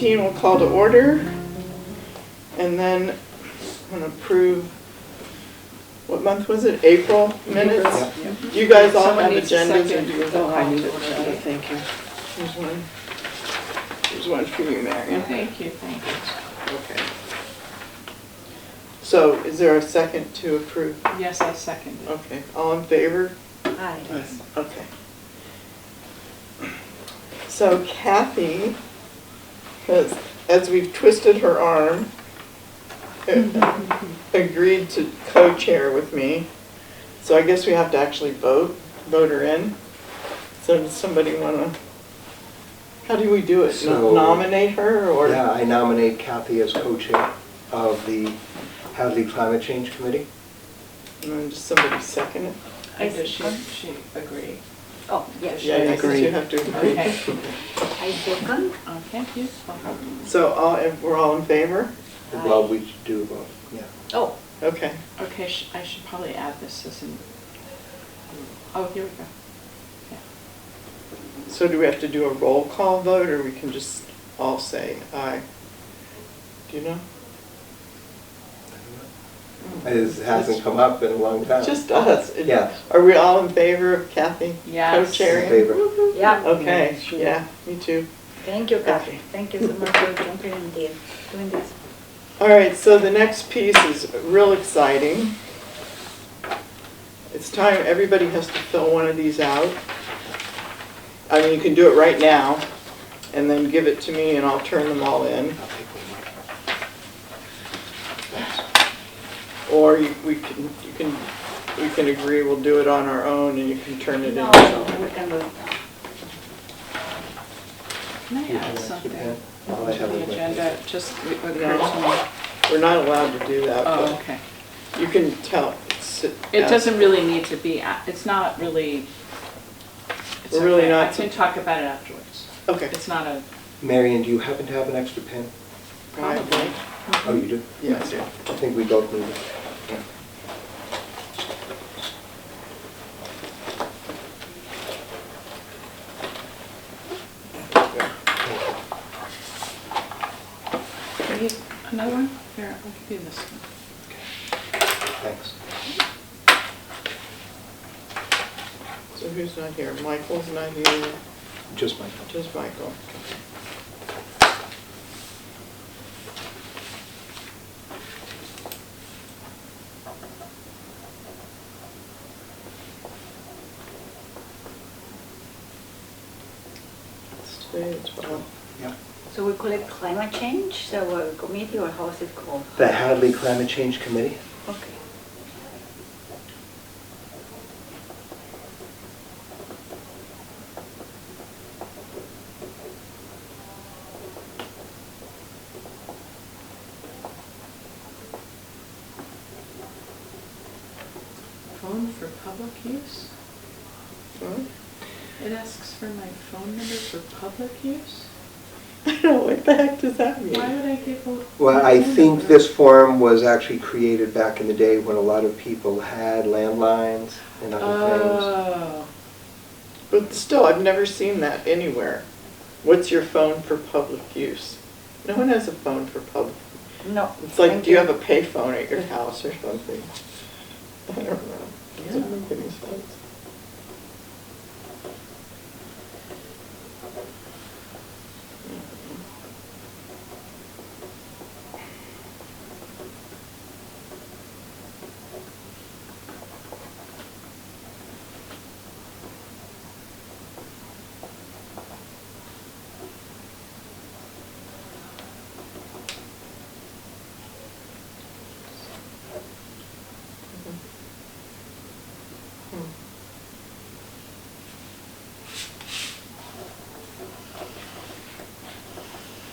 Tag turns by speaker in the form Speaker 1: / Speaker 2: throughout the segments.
Speaker 1: We'll call to order, and then I'm going to approve, what month was it? April minutes?
Speaker 2: Yeah.
Speaker 1: You guys all
Speaker 2: Someone
Speaker 1: have
Speaker 2: needs a
Speaker 1: agendas.
Speaker 2: second.
Speaker 1: And
Speaker 2: I need it. Thank you.
Speaker 1: Here's one. Here's one for you, Marion.
Speaker 2: Thank you, thank you.
Speaker 1: Okay. So is there a second to approve?
Speaker 2: Yes, I second it.
Speaker 1: Okay. All in favor?
Speaker 3: Aye.
Speaker 1: Okay. So Kathy has, as we've twisted her arm, agreed to co-chair with me. So I guess we have to actually vote her in. So does somebody want to, how do we do it?
Speaker 4: So-
Speaker 1: Nominate her or?
Speaker 4: Yeah, I nominate Kathy as co-chair of the Hadley Climate Change Committee.
Speaker 1: And then just somebody second it?
Speaker 2: Does she agree?
Speaker 3: Oh, yes.
Speaker 1: Yeah, I guess you have to agree.
Speaker 2: Okay.
Speaker 3: I second.
Speaker 2: Okay, beautiful.
Speaker 1: So we're all in favor?
Speaker 3: Aye.
Speaker 4: Well, we should do both, yeah.
Speaker 3: Oh,
Speaker 1: Okay.
Speaker 2: Okay, I should probably add this as an, oh, here we go. Yeah.
Speaker 1: So do we have to do a roll call vote or we can just all say aye? Do you know?
Speaker 4: It hasn't come up in a long time.
Speaker 1: Just us.
Speaker 4: Yeah.
Speaker 1: Are we all in favor of Kathy
Speaker 2: Yes.
Speaker 1: co-chairing?
Speaker 4: In favor.
Speaker 3: yeah.
Speaker 1: Okay,
Speaker 3: Sure.
Speaker 1: yeah, me too.
Speaker 3: Thank you, Kathy.
Speaker 1: Okay.
Speaker 3: Thank you so much for jumping in there, doing this.
Speaker 1: All right, so the next piece is real exciting. It's time, everybody has to fill one of these out. I mean, you can do it right now and then give it to me and I'll turn them all in.
Speaker 4: I'll take one.
Speaker 1: Or we can agree we'll do it on our own and you can turn it in.
Speaker 3: No,
Speaker 1: yourself.
Speaker 3: we can do it.
Speaker 2: Can I
Speaker 4: You have
Speaker 2: add
Speaker 4: an extra
Speaker 2: something
Speaker 4: pen?
Speaker 2: to
Speaker 4: All I have
Speaker 2: the
Speaker 4: is my
Speaker 2: agenda?
Speaker 4: pen.
Speaker 2: Just occurred
Speaker 1: No.
Speaker 2: to me.
Speaker 1: We're not allowed to do that,
Speaker 2: Oh,
Speaker 1: but
Speaker 2: okay.
Speaker 1: you can tell.
Speaker 2: It doesn't really need to be, it's not really, it's
Speaker 1: We're really
Speaker 2: okay.
Speaker 1: not-
Speaker 2: I can talk about it afterwards.
Speaker 1: Okay.
Speaker 2: It's not a,
Speaker 4: Marion, do you happen to have an extra pen?
Speaker 1: Probably.
Speaker 4: Oh, you do?
Speaker 1: Yes.
Speaker 4: I think we both need it.
Speaker 2: you need another one? Here, I'll give you this one.
Speaker 4: Thanks.
Speaker 1: So who's not here? Michael's not here,
Speaker 4: Just my.
Speaker 1: just Michael. It's today, it's 12.
Speaker 4: Yeah.
Speaker 3: So we call it climate change, our committee, or how is it called?
Speaker 4: The Hadley Climate Change Committee.
Speaker 3: Okay.
Speaker 2: Phone for public use?
Speaker 1: Huh?
Speaker 2: It asks for my phone number for public use?
Speaker 1: I don't know, what the heck does that mean?
Speaker 2: Why would I give a...
Speaker 4: Well, I think this form was actually created back in the day when a lot of people had landlines and other
Speaker 2: Oh.
Speaker 1: But still, I've never seen that anywhere. What's your phone for public use? No one has a phone for public.
Speaker 3: No.
Speaker 1: It's like,
Speaker 3: thank
Speaker 1: do you have a pay phone at your house or something? I don't know.
Speaker 2: Yeah.
Speaker 1: Doesn't make any sense.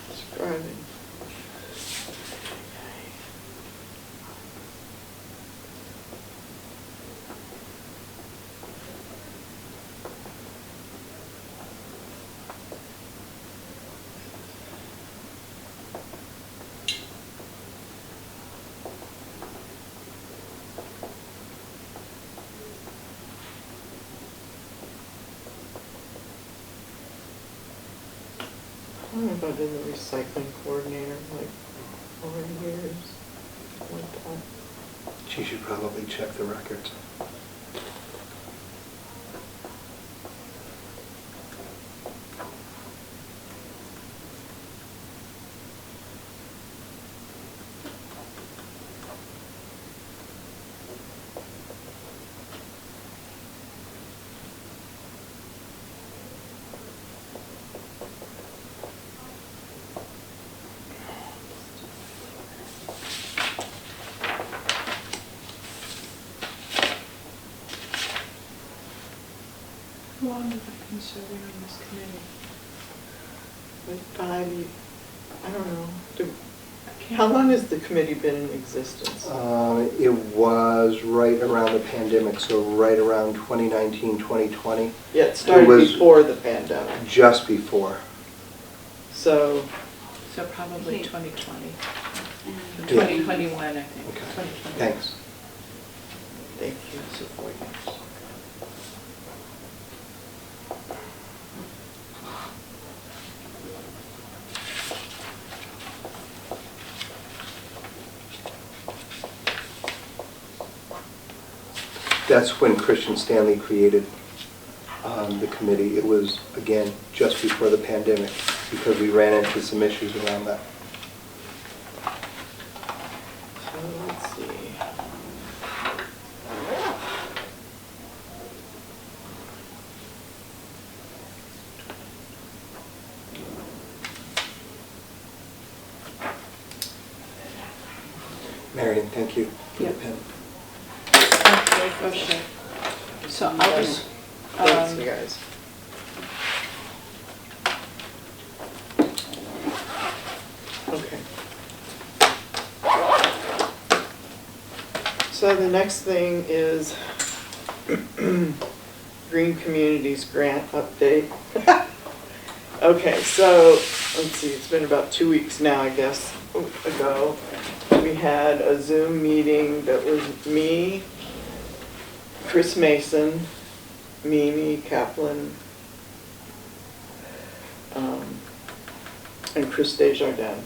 Speaker 1: Describing. don't know about in the recycling coordinator, like, over the years, like that.
Speaker 4: She should probably check the records.
Speaker 2: How long have I been serving on this committee?
Speaker 1: Like 5 years, I don't know. How long has the committee been in existence?
Speaker 4: It was right around the pandemic, so right around 2019, 2020,
Speaker 1: Yeah, it started
Speaker 4: was-
Speaker 1: before the pandemic,
Speaker 4: just before.
Speaker 1: so,
Speaker 2: So probably
Speaker 3: Okay.
Speaker 2: 2020,
Speaker 3: And-
Speaker 2: 2021, I think.
Speaker 4: Okay.
Speaker 2: 2020.
Speaker 4: Thanks.
Speaker 1: thank you, so 4 years.
Speaker 4: That's when Christian Stanley created the committee. It was, again, just before the pandemic, because we ran into some issues around that.
Speaker 1: So, let's see.
Speaker 4: Marion, thank you for the
Speaker 2: Yep.
Speaker 4: pen.
Speaker 2: Okay, oh shit. So I'll just,
Speaker 1: Thanks, you guys. Okay. So the next thing is Green Communities Grant update. Okay, so, let's see, it's been about 2 weeks now, I guess, ago. We had a Zoom meeting that was me, Chris Mason, Mimi Kaplan, and Chris Desjardins.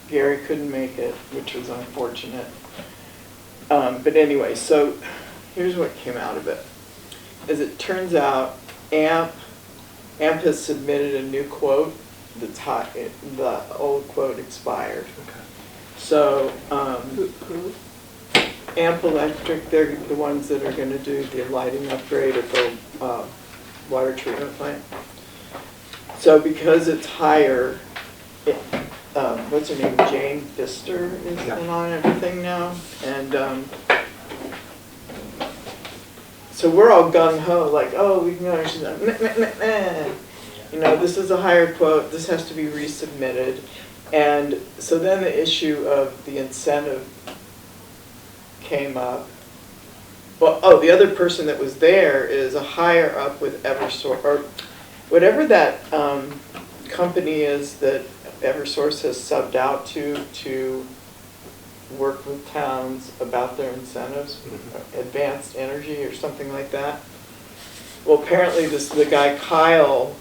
Speaker 1: Gary couldn't make it, which was unfortunate. But anyway, so here's what came out of it. As it turns out, AMP has submitted a new quote that's hot. The old quote expired.
Speaker 4: Okay.
Speaker 1: So,
Speaker 2: who?
Speaker 1: AMP Electric, they're the ones that are gonna do the lighting upgrade at the water treatment plant. So because it's higher, what's her name, Jane Pfister is
Speaker 4: Yeah.
Speaker 1: in on everything now, and so we're all gung ho, like, oh, we can go, she's like, meh, meh, meh, meh. You know, this is a higher quote, this has to be resubmitted. And so then the issue of the incentive came up. Well, oh, the other person that was there is a higher up with Eversource, or whatever that company is that Eversource has subbed out to work with towns about their incentives, Advanced Energy or something like that. Well, apparently the guy Kyle,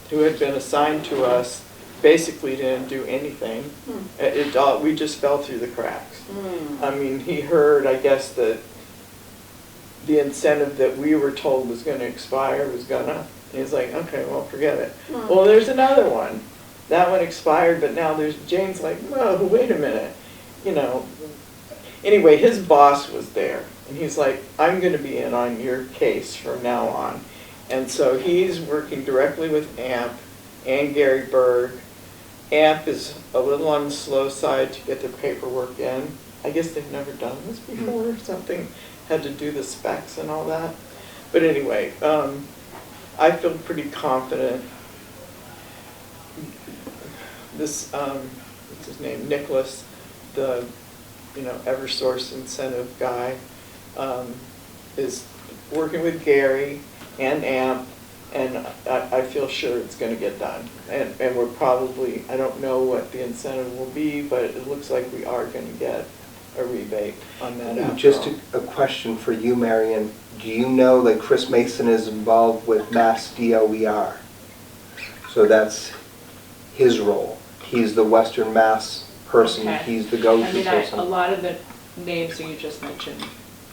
Speaker 1: who had been assigned to us, basically didn't do anything. We just fell through the cracks. I mean, he heard, I guess, that the incentive that we were told was gonna expire was gonna, and he's like, okay, well, forget it. Well, there's another one. That one expired, but now Jane's like, whoa, wait a minute. You know, anyway, his boss was there, and he's like, I'm gonna be in on your case from now on. And so he's working directly with AMP and Gary Berg. AMP is a little on the slow side to get their paperwork in. I guess they've never done this before or something, had to do the specs and all that. But anyway, I feel pretty confident. This, what's his name, Nicholas, the, Eversource incentive guy, is working with Gary and AMP, and I feel sure it's gonna get done. And we're probably, I don't know what the incentive will be, but it looks like we are gonna get a rebate on that after
Speaker 4: Just
Speaker 1: all.
Speaker 4: a question for you, Marion. Do you know that Chris Mason is involved with Mass DOER? So that's his role. He's the Western Mass person,
Speaker 2: Okay.
Speaker 4: he's the
Speaker 2: I
Speaker 4: go-to
Speaker 2: mean,
Speaker 4: person.
Speaker 2: a lot of the names that you just mentioned,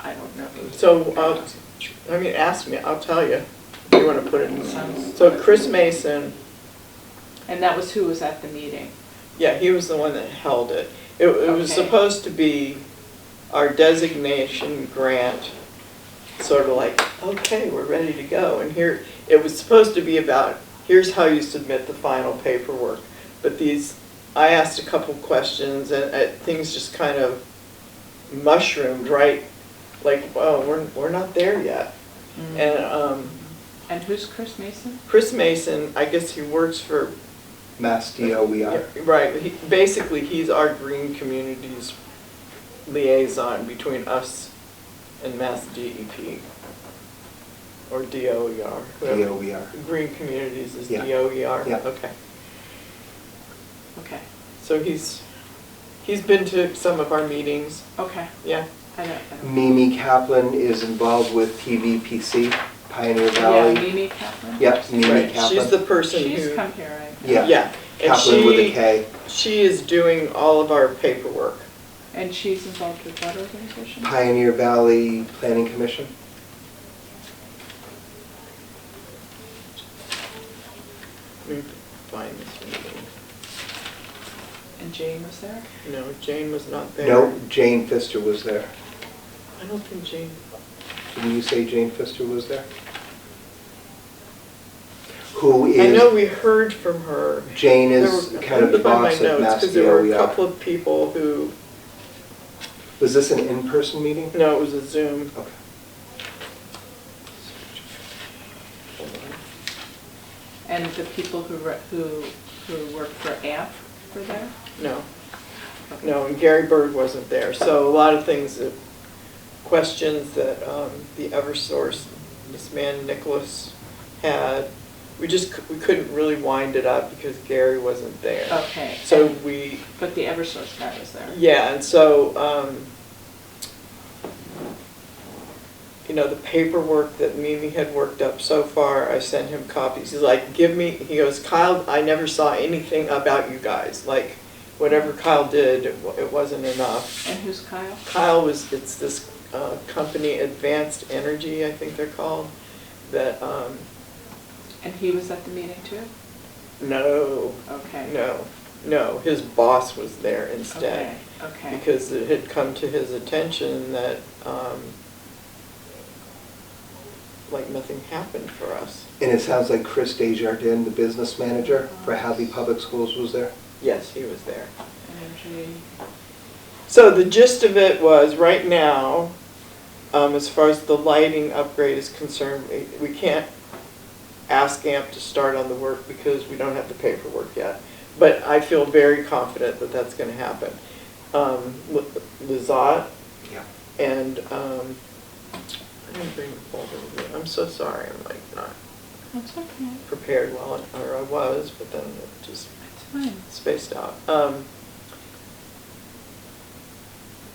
Speaker 2: I don't know.
Speaker 1: So, ask me, I'll tell you, if you want to put it in.
Speaker 2: Sounds-
Speaker 1: So Chris Mason,
Speaker 2: And that was who was at the meeting?
Speaker 1: yeah, he was the one that held it. It was
Speaker 2: Okay.
Speaker 1: supposed to be our designation grant, sort of like, okay, we're ready to go. And here, it was supposed to be about, here's how you submit the final paperwork. But I asked a couple questions and things just kind of mushroomed, right? Like, well, we're not there yet.
Speaker 2: Mm. And who's Chris Mason?
Speaker 1: Chris Mason, I guess he works for,
Speaker 4: Mass DOER.
Speaker 1: yeah, right, basically, he's our Green Communities liaison between us and Mass DEP, or DOER. whoever.
Speaker 4: DOER.
Speaker 1: Green Communities is
Speaker 4: Yeah.
Speaker 1: DOER?
Speaker 4: Yeah.
Speaker 1: Okay.
Speaker 2: Okay,
Speaker 1: So he's been to some of our meetings,
Speaker 2: okay.
Speaker 1: yeah.
Speaker 2: I don't.
Speaker 4: Mimi Kaplan is involved with PVPC, Pioneer
Speaker 2: Yeah,
Speaker 4: Valley.
Speaker 2: Mimi Kaplan?
Speaker 4: Yep, Mimi
Speaker 1: Right,
Speaker 4: Kaplan.
Speaker 1: she's the person who.
Speaker 2: She's come here, right?
Speaker 4: Yeah.
Speaker 1: Yeah, and
Speaker 4: Kaplan with a K.
Speaker 1: she is doing all of our paperwork.
Speaker 2: And she's involved with what organization?
Speaker 4: Pioneer Valley Planning Commission.
Speaker 1: Let me find this meeting.
Speaker 2: And Jane was there?
Speaker 1: No, Jane was not there.
Speaker 4: No, Jane Pfister was there.
Speaker 1: I don't think Jane,
Speaker 4: Didn't you say Jane Pfister was there? Who
Speaker 1: I know
Speaker 4: is,
Speaker 1: we heard from her.
Speaker 4: Jane
Speaker 1: There
Speaker 4: is
Speaker 1: were-
Speaker 4: kind of the
Speaker 1: I looked at my
Speaker 4: boss at
Speaker 1: notes,
Speaker 4: Mass
Speaker 1: 'cause there were a
Speaker 4: DOER.
Speaker 1: couple of people who,
Speaker 4: Was this an in-person meeting?
Speaker 1: no, it was a Zoom.
Speaker 4: Okay.
Speaker 1: Hold on.
Speaker 2: And the people who work for AMP were there?
Speaker 1: No,
Speaker 2: Okay.
Speaker 1: no, and Gary Berg wasn't there. So a lot of things, questions that the Eversource, this man Nicholas had, we couldn't really wind it up because Gary wasn't there.
Speaker 2: Okay.
Speaker 1: So
Speaker 2: and- But the Eversource guy was there?
Speaker 1: Yeah, and so, the paperwork that Mimi had worked up so far, I sent him copies. He's like, he goes, Kyle, I never saw anything about you guys. Like, whatever Kyle did, it wasn't enough.
Speaker 2: And who's Kyle?
Speaker 1: Kyle it's this company, Advanced Energy, I think they're called, that,
Speaker 2: And he was at the meeting too?
Speaker 1: no,
Speaker 2: Okay.
Speaker 1: no, his boss was there instead.
Speaker 2: Okay.
Speaker 1: Because it had come to his attention that, like, nothing happened for us.
Speaker 4: And it sounds like Chris Desjardins, the business manager for Hadley Public Schools, was there?
Speaker 1: Yes, he was there.
Speaker 2: Energy.
Speaker 1: So the gist of it was, right now, as far as the lighting upgrade is concerned, we can't ask AMP to start on the work because we don't have the paperwork yet. But I feel very confident that that's going to happen. Lizotte
Speaker 4: Yeah.
Speaker 1: and, I didn't bring the folder with me. I'm so sorry, I'm like not
Speaker 2: That's okay.
Speaker 1: prepared well, or I was, but then it just
Speaker 2: That's fine.
Speaker 1: spaced out.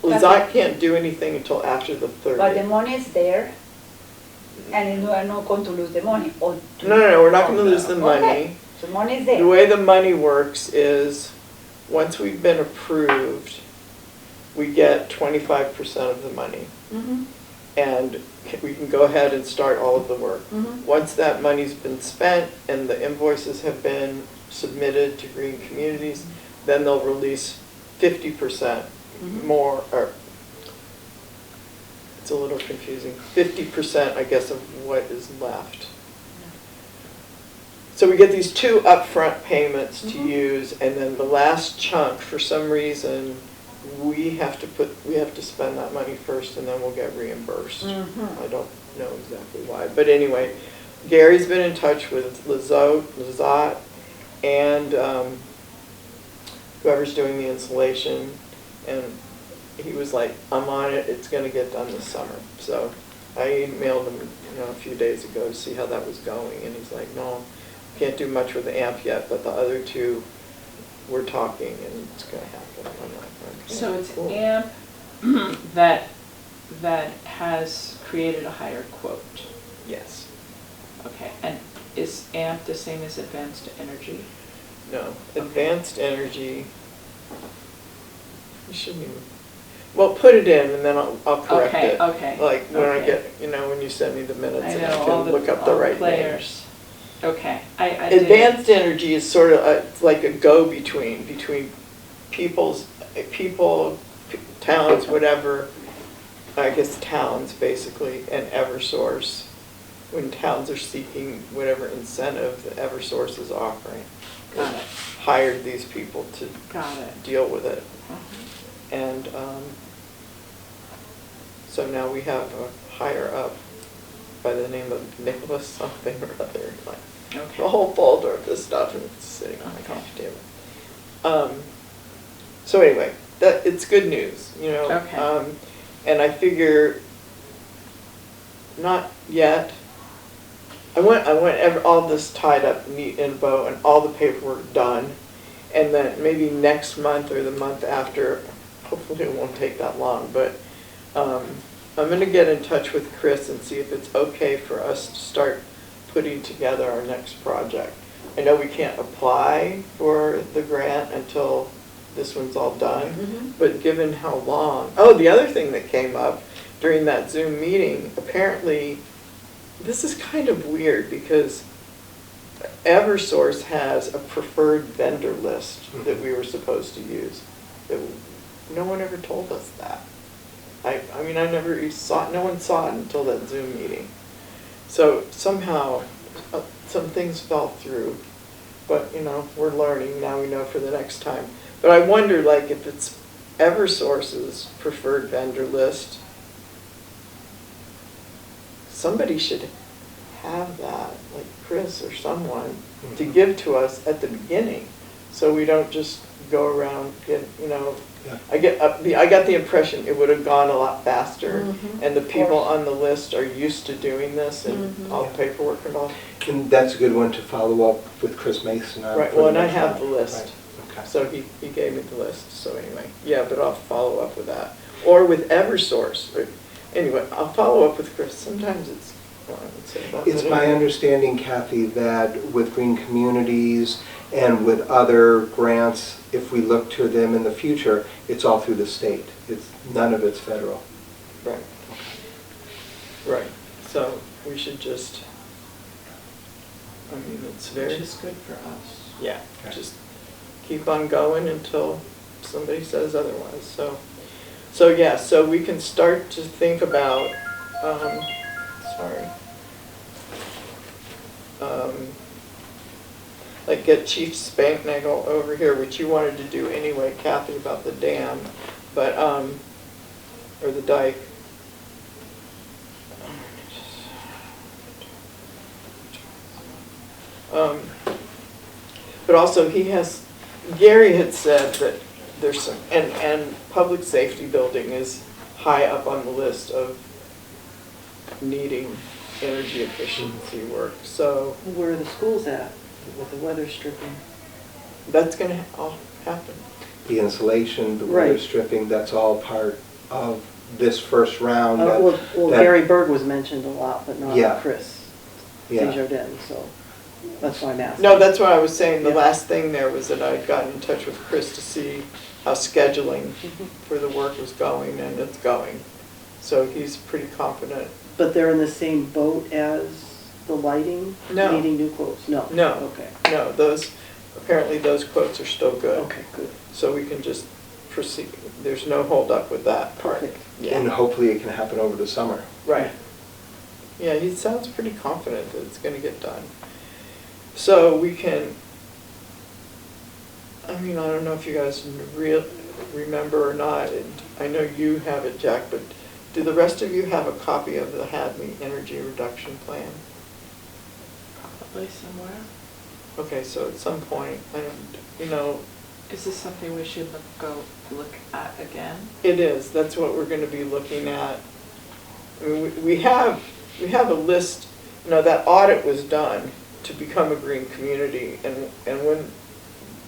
Speaker 1: Lizotte can't do anything until after the 30th.
Speaker 3: But the money is there, and you are not going to lose the money. Or
Speaker 1: No, we're not going to lose the money.
Speaker 3: Okay, so money is
Speaker 1: The
Speaker 3: there.
Speaker 1: way the money works is, once we've been approved, we get 25% of the money.
Speaker 3: Mhm,
Speaker 1: And we can go ahead and start all of the work.
Speaker 3: mhm.
Speaker 1: Once that money's been spent and the invoices have been submitted to Green Communities, then they'll release 50%
Speaker 3: Mhm.
Speaker 1: more, or it's a little confusing, 50%, I guess, of what is left. So we get these two upfront payments to
Speaker 3: Mhm.
Speaker 1: use, and then the last chunk, for some reason, we have to spend that money first, and then we'll get reimbursed.
Speaker 3: Mhm.
Speaker 1: I don't know exactly why, but anyway, Gary's been in touch with Lizotte, and whoever's doing the installation, and he was like, I'm on it, it's gonna get done this summer. So I emailed him, a few days ago to see how that was going, and he's like, no, can't do much with the AMP yet, but the other two, we're talking, and it's gonna happen. I'm like, okay,
Speaker 2: So it's
Speaker 1: cool.
Speaker 2: AMP that has created a higher quote.
Speaker 1: Yes.
Speaker 2: Okay, and is AMP the same as Advanced Energy?
Speaker 1: No, advanced energy. You shouldn't even, well, put it in and then I'll correct
Speaker 2: Okay,
Speaker 1: it.
Speaker 2: okay,
Speaker 1: Like when I
Speaker 2: okay.
Speaker 1: get, when you send me the minutes
Speaker 2: I
Speaker 1: and
Speaker 2: know,
Speaker 1: I
Speaker 2: all
Speaker 1: can look up the
Speaker 2: all
Speaker 1: right names.
Speaker 2: players. Okay, I did.
Speaker 1: Advanced energy is sort of it's like a go-between, between people, towns, whatever, I guess towns basically, and Eversource, when towns are seeking whatever incentive that Eversource is offering.
Speaker 2: Got it.
Speaker 1: Hired these people to
Speaker 2: Got it.
Speaker 1: deal with it.
Speaker 2: Mhm.
Speaker 1: And so now we have a higher up by the name of Nicholas something or other, like
Speaker 2: Okay.
Speaker 1: the whole folder of this stuff, and it's sitting on my
Speaker 2: Okay.
Speaker 1: coffee table. So anyway, it's good news,
Speaker 2: Okay.
Speaker 1: and I figure, not yet. I want all this tied up neat in a bow and all the paperwork done, and then maybe next month or the month after, hopefully it won't take that long, but I'm gonna get in touch with Chris and see if it's okay for us to start putting together our next project. I know we can't apply for the grant until this one's all done, but given how long, the other thing that came up during that Zoom meeting, apparently, this is kind of weird because Eversource has a preferred vendor list that we were supposed to use. No one ever told us that. I mean, I never saw it, no one saw it until that Zoom meeting. So somehow, some things fell through, but we're learning, now we know for the next time. But I wonder, like, if it's Eversource's preferred vendor list, somebody should have that, like Chris or someone, to give to us at the beginning, so we don't just go around
Speaker 4: Yeah.
Speaker 1: I got the impression it would have gone a lot faster,
Speaker 3: Mhm.
Speaker 1: and the people
Speaker 3: Of course.
Speaker 1: on the list are used to doing this and all the paperwork and all.
Speaker 4: And that's a good one to follow up with Chris Mason on.
Speaker 1: Right,
Speaker 4: for
Speaker 1: well,
Speaker 4: the
Speaker 1: and I
Speaker 4: next
Speaker 1: have the
Speaker 4: one.
Speaker 1: list.
Speaker 4: Right, okay.
Speaker 1: So he gave me the list, so anyway, yeah, but I'll follow up with that. Or with Eversource, anyway, I'll follow up with Chris, sometimes it's, well, I would say that's
Speaker 4: It's
Speaker 1: it.
Speaker 4: my understanding, Kathy, that with Green Communities and with other grants, if we look to them in the future, it's all through the state. None of it's federal.
Speaker 1: Right. Right, so we should just, I mean, it's very.
Speaker 2: Which is good for us.
Speaker 1: Yeah,
Speaker 4: Okay.
Speaker 1: just keep on going until somebody says otherwise, so yeah, so we can start to think about, like get Chief Spanknagel over here, which you wanted to do anyway, Kathy, about the dam, but, or the dike. But also Gary had said that there's some, and public safety building is high up on the list of needing energy efficiency work, so
Speaker 5: Where are the schools at with the weather stripping?
Speaker 1: that's gonna all happen.
Speaker 4: The insulation, the weather
Speaker 5: Right.
Speaker 4: stripping, that's all part of this first round.
Speaker 5: Well,
Speaker 4: that-
Speaker 5: Gary Berg was mentioned a lot, but not
Speaker 4: Yeah.
Speaker 5: Chris
Speaker 4: Yeah.
Speaker 5: Desjardins, so that's why I'm asking.
Speaker 1: No, that's what I was saying, the
Speaker 5: Yeah.
Speaker 1: last thing there was that I'd gotten in touch with Chris to see how scheduling for the work was going, and it's going. So he's pretty confident.
Speaker 5: But they're in the same boat as the lighting?
Speaker 1: No.
Speaker 5: Needing new quotes? No?
Speaker 1: No.
Speaker 5: Okay.
Speaker 1: No, apparently those quotes are still good.
Speaker 5: Okay, good.
Speaker 1: So we can just proceed, there's no holdup with that part.
Speaker 5: Perfect.
Speaker 4: And
Speaker 1: Yeah,
Speaker 4: hopefully it can happen over the summer.
Speaker 1: right. Yeah, he sounds pretty confident that it's gonna get done. So we can, I mean, I don't know if you guys remember or not, and I know you have it, Jack, but do the rest of you have a copy of the HADME energy reduction plan?
Speaker 2: Probably somewhere.
Speaker 1: Okay, so at some point,
Speaker 2: Is this something we should look at again?
Speaker 1: it is, that's what we're gonna be looking at. I mean, we have a list, that audit was done to become a green community, and when,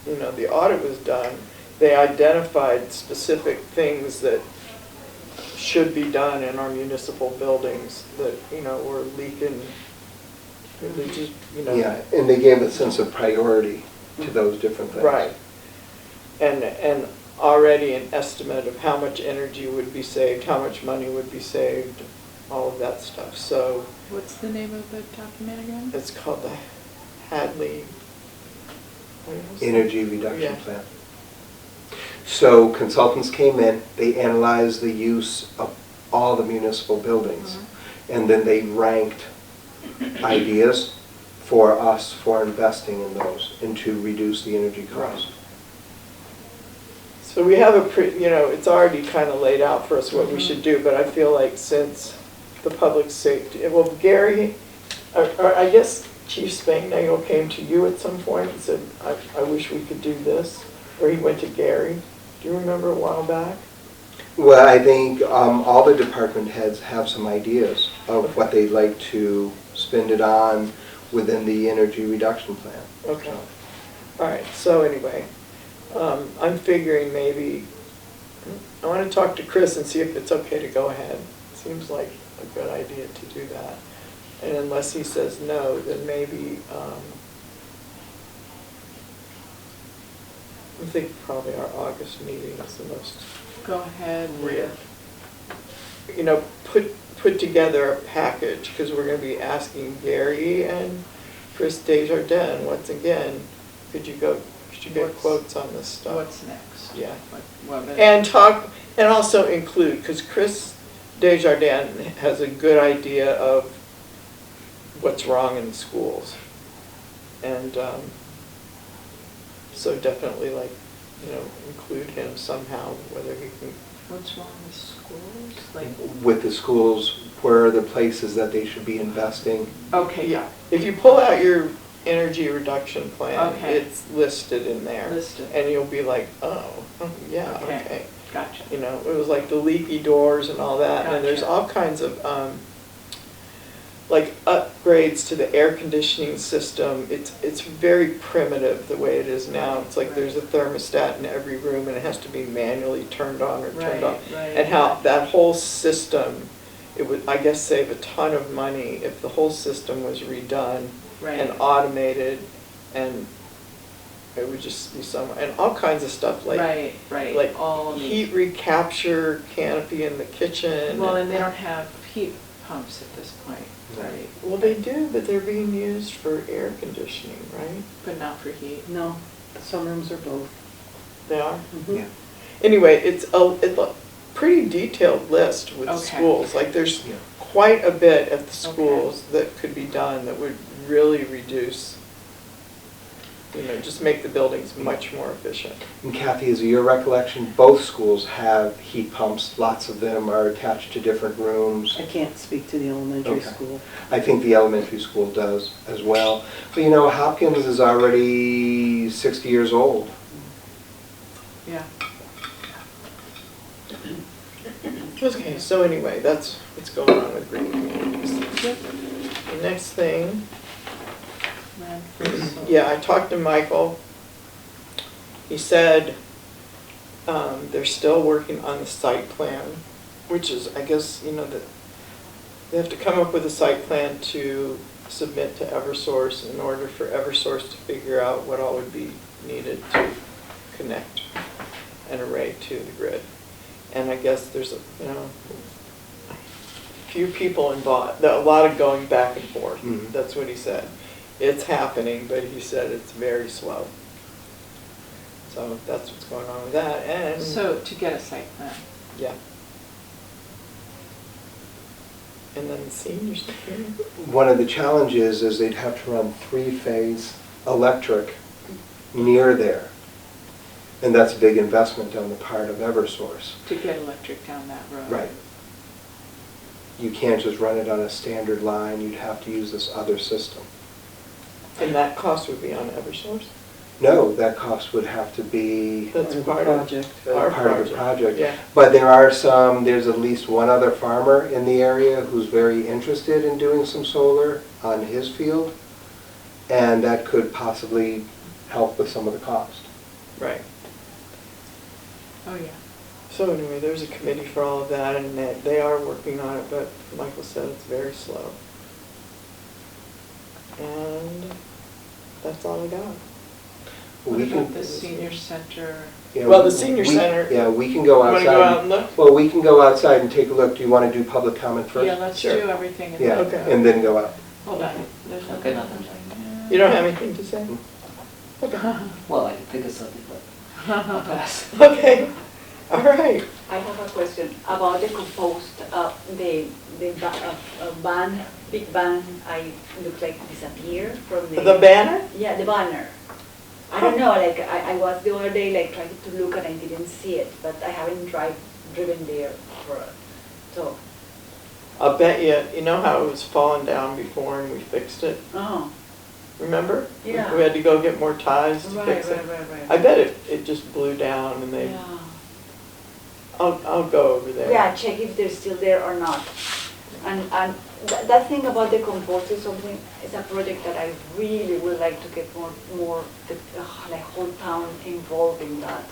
Speaker 1: the audit was done, they identified specific things that should be done in our municipal buildings that, were leaking, they just,
Speaker 4: Yeah, and they gave a sense of priority. to those different things.
Speaker 1: Right. And already an estimate of how much energy would be saved, how much money would be saved, all of that stuff. So
Speaker 2: What's the name of the document again?
Speaker 1: it's called the Hadley. what is it?
Speaker 4: Energy reduction
Speaker 1: Yeah.
Speaker 4: plan. So consultants came in, they analyzed the use of all the municipal buildings, and then they ranked ideas for us for investing in those and to reduce the energy cost.
Speaker 1: So we have it's already kind of laid out for us what we should do, but I feel like since the public safety, well, Gary, or I guess Chief Spangnagel came to you at some point and said, I wish we could do this, or he went to Gary. Do you remember a while back?
Speaker 4: Well, I think all the department heads have some ideas of what they'd like to spend it on within the energy reduction plan.
Speaker 1: Okay. All right, so anyway, I'm figuring maybe, I want to talk to Chris and see if it's okay to go ahead. Seems like a good idea to do that. And unless he says no, then maybe, I think probably our August meeting is the most
Speaker 2: Go ahead
Speaker 1: real.
Speaker 2: with,
Speaker 1: Put together a package, because we're going to be asking Gary and Chris Desjardins, once again, could you get
Speaker 2: What's-
Speaker 1: quotes on this stuff?
Speaker 2: what's next?
Speaker 1: Yeah.
Speaker 2: What-
Speaker 1: And also include, because Chris Desjardins has a good idea of what's wrong in schools. And so definitely include him somehow, whether he can.
Speaker 2: What's wrong with schools? Like,
Speaker 4: With the schools, where are the places that they should be investing?
Speaker 2: okay, yeah,
Speaker 1: If you pull out your energy reduction plan,
Speaker 2: Okay.
Speaker 1: it's listed in there.
Speaker 2: Listed.
Speaker 1: And you'll be like, oh, yeah,
Speaker 2: Okay.
Speaker 1: okay.
Speaker 2: gotcha.
Speaker 1: It was like the leaky doors and all that, and there's
Speaker 2: Gotcha.
Speaker 1: all kinds of, upgrades to the air conditioning system. It's very primitive the way it is now. It's like there's a thermostat in every room, and it has to be manually turned on or turned
Speaker 2: Right,
Speaker 1: off.
Speaker 2: right.
Speaker 1: And how that whole system, it would, I guess, save a ton of money if the whole system was redone
Speaker 2: Right.
Speaker 1: and automated, and it would just be and all kinds of stuff like
Speaker 2: Right,
Speaker 1: like
Speaker 2: all the.
Speaker 1: heat recapture canopy in the kitchen.
Speaker 2: Well, and they don't have heat pumps at this point, right?
Speaker 1: Well, they do, but they're being used for air conditioning, right?
Speaker 2: But not for heat.
Speaker 5: No, some rooms are both.
Speaker 1: They are?
Speaker 5: Mhm.
Speaker 4: Yeah.
Speaker 1: Anyway, it's a pretty detailed list with the
Speaker 2: Okay.
Speaker 1: schools. Like, there's
Speaker 4: Yeah.
Speaker 1: quite a bit at the
Speaker 2: Okay.
Speaker 1: schools that could be done that would really reduce, just make the buildings much more efficient.
Speaker 4: And Kathy, is it your recollection, both schools have heat pumps, lots of them are attached to different rooms?
Speaker 5: I can't speak to the elementary
Speaker 4: Okay.
Speaker 5: school.
Speaker 4: I think the elementary school does as well. But Hopkins is already 60 years old.
Speaker 2: Yeah.
Speaker 1: Okay, so anyway, that's what's going on with green communities.
Speaker 2: Yep.
Speaker 1: The next thing,
Speaker 2: Landfill solar.
Speaker 1: yeah, I talked to Michael. He said they're still working on the site plan, which is, I guess, that they have to come up with a site plan to submit to Eversource in order for Eversource to figure out what all would be needed to connect an array to the grid. And I guess there's a few people involved, a lot of going back and forth.
Speaker 4: Mhm.
Speaker 1: That's what he said. It's happening, but he said it's very slow. So that's what's going on with that, and.
Speaker 2: So to get a site plan.
Speaker 1: Yeah. And then the seniors.
Speaker 4: One of the challenges is they'd have to run three-phase electric near there. And that's a big investment on the part of Eversource.
Speaker 2: To get electric down that road.
Speaker 4: Right. You can't just run it on a standard line, you'd have to use this other system.
Speaker 1: And that cost would be on Eversource?
Speaker 4: No, that cost would have to be
Speaker 1: That's
Speaker 5: Part of the
Speaker 1: part of
Speaker 5: project.
Speaker 1: our
Speaker 4: part of the project.
Speaker 1: Yeah.
Speaker 4: But there's at least one other farmer in the area who's very interested in doing some solar on his field, and that could possibly help with some of the cost.
Speaker 1: Right.
Speaker 2: Oh, yeah.
Speaker 1: So anyway, there's a committee for all of that, and they are working on it, but Michael said it's very slow. And that's all I got.
Speaker 2: What
Speaker 4: We
Speaker 2: about
Speaker 4: can,
Speaker 2: the senior center?
Speaker 4: yeah,
Speaker 1: Well, the senior
Speaker 4: we-
Speaker 1: center-
Speaker 4: Yeah, we can go
Speaker 1: You wanna
Speaker 4: outside.
Speaker 1: go out and look?
Speaker 4: Well, we can go outside and take a look. Do you want to do public comment first?
Speaker 2: Yeah, let's
Speaker 1: Sure.
Speaker 2: do everything.
Speaker 4: Yeah,
Speaker 1: Okay.
Speaker 4: and then go out.
Speaker 2: Hold on, there's
Speaker 6: Okay,
Speaker 2: nothing.
Speaker 6: nothing.
Speaker 1: You don't have anything to say?
Speaker 6: Well, I can think of something, but I'll pass.
Speaker 1: Okay, all right.
Speaker 3: I have a question about the compost, the ban, big ban, I look like disappear from the.
Speaker 1: The banner?
Speaker 3: Yeah, the banner. I don't know, like, I was the other day, like, trying to look and I didn't see it, but I haven't driven there so.
Speaker 1: I'll bet you know how it was falling down before and we fixed it?
Speaker 3: Oh,
Speaker 1: Remember?
Speaker 3: Yeah.
Speaker 1: We had to go get more ties to
Speaker 3: right,
Speaker 1: fix
Speaker 3: right,
Speaker 1: it.
Speaker 3: right, right.
Speaker 1: I bet it just blew down and they,
Speaker 3: Yeah.
Speaker 1: I'll go over there.
Speaker 3: Yeah, check if they're still there or not. And that thing about the compost is something, it's a project that I really would like to get more, like whole town involved in that.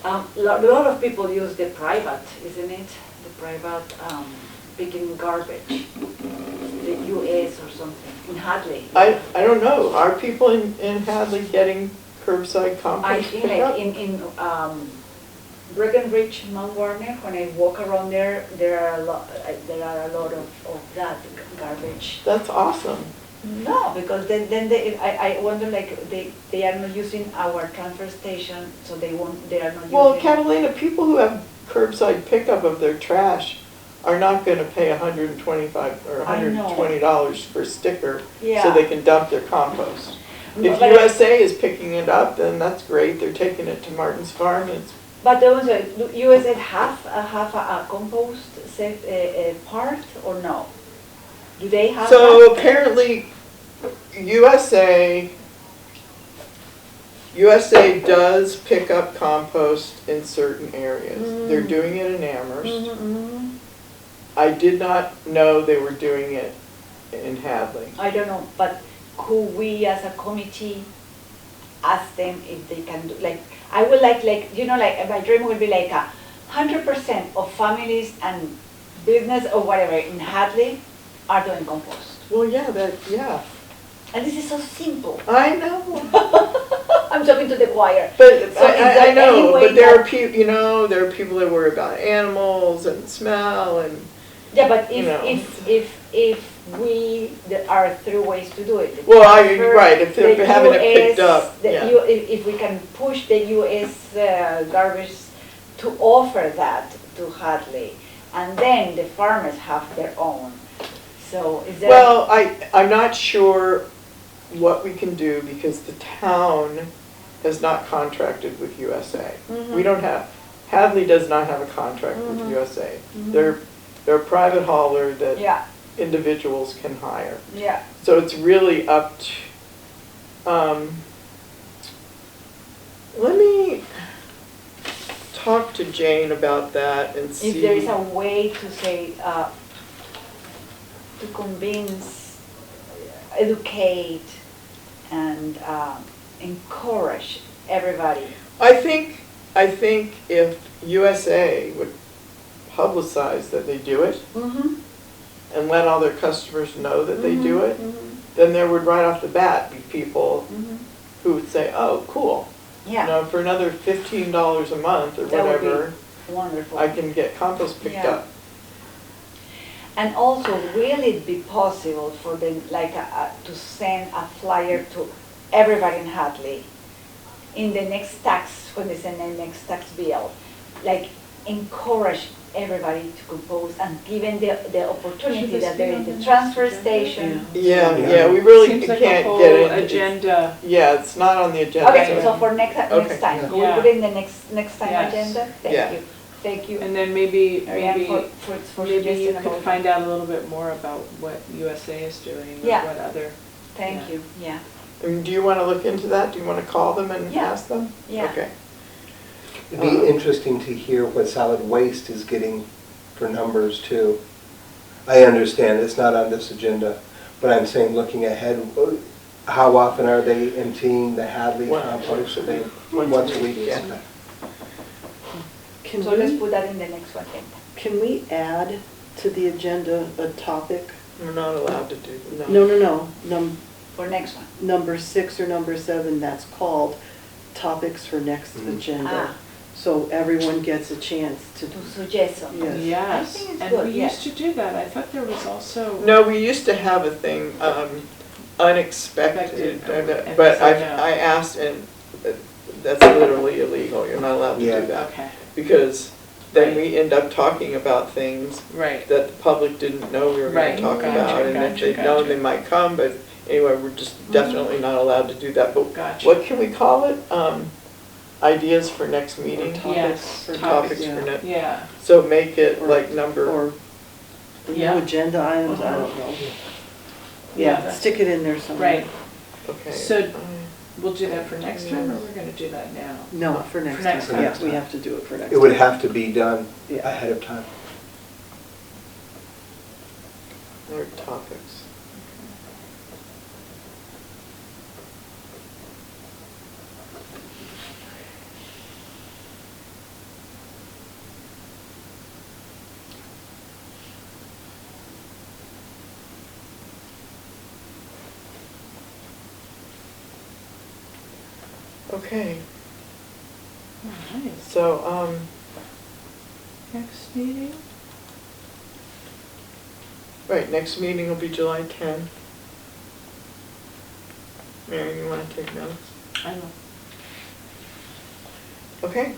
Speaker 3: A lot of people use the private, isn't it? The private picking garbage, the US or something, in Hadley.
Speaker 1: I don't know, are people in Hadley getting curbside
Speaker 3: I
Speaker 1: compost
Speaker 3: think
Speaker 1: pickup?
Speaker 3: like in Breckenridge, Mount Warner, when I walk around there, there are a lot of that garbage.
Speaker 1: That's awesome.
Speaker 3: No, because then I wonder, like, they are not using our transfer station, so they are not using.
Speaker 1: Well, Catalina, people who have curbside pickup of their trash are not gonna pay $125 or
Speaker 3: I know.
Speaker 1: $120 for a sticker so
Speaker 3: Yeah.
Speaker 1: they can dump their compost. If
Speaker 3: But
Speaker 1: USA is picking it up, then that's great, they're taking it to Martin's Farm, and it's,
Speaker 3: But those, USA have a compost safe, part or no? Do they have
Speaker 1: so
Speaker 3: that?
Speaker 1: apparently USA does pick up compost in certain areas. They're doing it in Amherst. I did not know they were doing it in Hadley.
Speaker 3: I don't know, but could we as a committee ask them if they can do, like, I would like, you know, like, my dream would be like 100% of families and business or whatever in Hadley are doing compost.
Speaker 1: Well, yeah.
Speaker 3: And this is so simple.
Speaker 1: I know.
Speaker 3: I'm talking to the choir.
Speaker 1: But
Speaker 3: So is there
Speaker 1: I know,
Speaker 3: any way
Speaker 1: but there are
Speaker 3: that-
Speaker 1: people, there are people that worry about animals and smell and,
Speaker 3: Yeah, but
Speaker 1: you know.
Speaker 3: if we, there are three ways to do it. The
Speaker 1: Well,
Speaker 3: transfer,
Speaker 1: right, if they're
Speaker 3: the
Speaker 1: having it picked
Speaker 3: US,
Speaker 1: up,
Speaker 3: the
Speaker 1: yeah.
Speaker 3: if we can push the US garbage to offer that to Hadley, and then the farmers have their own. So is there?
Speaker 1: Well, I'm not sure what we can do because the town has not contracted with USA.
Speaker 3: Mhm.
Speaker 1: We don't have, Hadley does not have a contract with USA. They're a private hauler that
Speaker 3: Yeah,
Speaker 1: individuals can hire.
Speaker 3: yeah.
Speaker 1: So it's really up to, let me talk to Jane about that and see.
Speaker 3: If there is a way to say, to convince, educate, and encourage everybody.
Speaker 1: I think if USA would publicize that they do it
Speaker 3: Mm-hmm.
Speaker 1: and let all their customers know that they do it, then there would right off the bat be people who would say, oh, cool. You
Speaker 3: Yeah,
Speaker 1: know, for another $15 a month or
Speaker 3: That would be
Speaker 1: whatever,
Speaker 3: wonderful.
Speaker 1: I can get compost picked
Speaker 3: Yeah.
Speaker 1: up.
Speaker 3: And also, will it be possible for them, like, to send a flyer to everybody in Hadley in the next tax, when they send the next tax bill? Like, encourage everybody to compose and given the opportunity
Speaker 2: Should this
Speaker 3: that they're
Speaker 2: be
Speaker 3: in
Speaker 2: on
Speaker 3: the
Speaker 2: the
Speaker 3: transfer
Speaker 2: next
Speaker 3: station.
Speaker 1: Yeah, we really
Speaker 2: Seems like a
Speaker 1: can't
Speaker 2: whole
Speaker 1: get into.
Speaker 2: agenda.
Speaker 1: Yeah, it's not on the agenda.
Speaker 3: Okay, so for next
Speaker 1: Okay.
Speaker 3: time,
Speaker 4: Yeah.
Speaker 3: we
Speaker 2: Yeah.
Speaker 3: put it in the next time
Speaker 2: Yes.
Speaker 3: agenda?
Speaker 1: Yeah.
Speaker 3: Thank you.
Speaker 2: And then maybe,
Speaker 3: Marianne,
Speaker 2: maybe
Speaker 3: for
Speaker 2: you
Speaker 3: suggesting
Speaker 2: could
Speaker 3: about
Speaker 2: find
Speaker 3: that.
Speaker 2: out a little bit more about what USA is doing, or
Speaker 3: Yeah.
Speaker 2: what other.
Speaker 3: Thank
Speaker 2: Yeah.
Speaker 3: you, yeah.
Speaker 1: And do you want to look into that? Do you want to call them and
Speaker 3: Yeah.
Speaker 1: ask them?
Speaker 3: Yeah.
Speaker 1: Okay.
Speaker 4: It'd be interesting to hear what solid waste is getting for numbers too. I understand it's not on this agenda, but I'm saying looking ahead, how often are they emptying the Hadley
Speaker 1: Once.
Speaker 4: compost? Are they once a week?
Speaker 1: Yeah.
Speaker 5: Can
Speaker 3: So let's
Speaker 5: we,
Speaker 3: put that in the next one then.
Speaker 5: can we add to the agenda a topic?
Speaker 1: We're not allowed to do, no.
Speaker 5: No,
Speaker 3: For next one.
Speaker 5: number 6 or number 7, that's called topics for next
Speaker 4: Mm.
Speaker 5: agenda.
Speaker 3: Ah.
Speaker 5: So everyone gets a chance to,
Speaker 3: To suggest something.
Speaker 5: Yes.
Speaker 2: Yes,
Speaker 3: I think it's
Speaker 2: and
Speaker 3: good,
Speaker 2: we
Speaker 3: yeah.
Speaker 2: used to do that. I thought there was also.
Speaker 1: No, we used to have a thing, unexpected,
Speaker 2: Expected,
Speaker 1: but
Speaker 2: and so no.
Speaker 1: I asked, and that's literally illegal, you're not allowed to
Speaker 4: Yeah.
Speaker 1: do that.
Speaker 2: Okay,
Speaker 1: Because then we end up talking about things
Speaker 2: right.
Speaker 1: that the public didn't know we were gonna
Speaker 2: Right,
Speaker 1: talk
Speaker 2: gotcha,
Speaker 1: about, and if
Speaker 2: gotcha,
Speaker 1: they'd known,
Speaker 2: gotcha.
Speaker 1: they might come, but anyway, we're just definitely not allowed to do that, but
Speaker 2: Gotcha.
Speaker 1: what can we call it? Ideas for next meeting?
Speaker 5: topics
Speaker 2: Yes,
Speaker 5: for
Speaker 1: Topics
Speaker 5: yeah.
Speaker 1: for next,
Speaker 2: Yeah,
Speaker 1: so make it
Speaker 5: Or-
Speaker 1: like number,
Speaker 5: or the
Speaker 2: Yeah.
Speaker 5: new agenda items, I don't know.
Speaker 2: Yeah.
Speaker 5: Yeah, stick it in there somewhere.
Speaker 2: right.
Speaker 1: okay.
Speaker 2: So- We'll do that for next time, or we're gonna do that now?
Speaker 5: No, for next
Speaker 2: For next
Speaker 5: time,
Speaker 4: time.
Speaker 5: yeah, we have to do it for next time.
Speaker 4: It would have to be done
Speaker 5: Yeah.
Speaker 4: ahead of time.
Speaker 1: Or topics. Okay,
Speaker 2: All right,
Speaker 1: so,
Speaker 2: next meeting?
Speaker 1: right, next meeting will be July 10th. Mary, you wanna take notes?
Speaker 2: I know.
Speaker 1: Okay,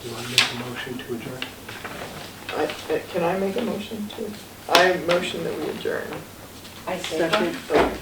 Speaker 4: Do you want to make a motion to adjourn?
Speaker 1: can I make a motion to? I motion that we adjourn.
Speaker 3: I
Speaker 5: Second.
Speaker 3: second.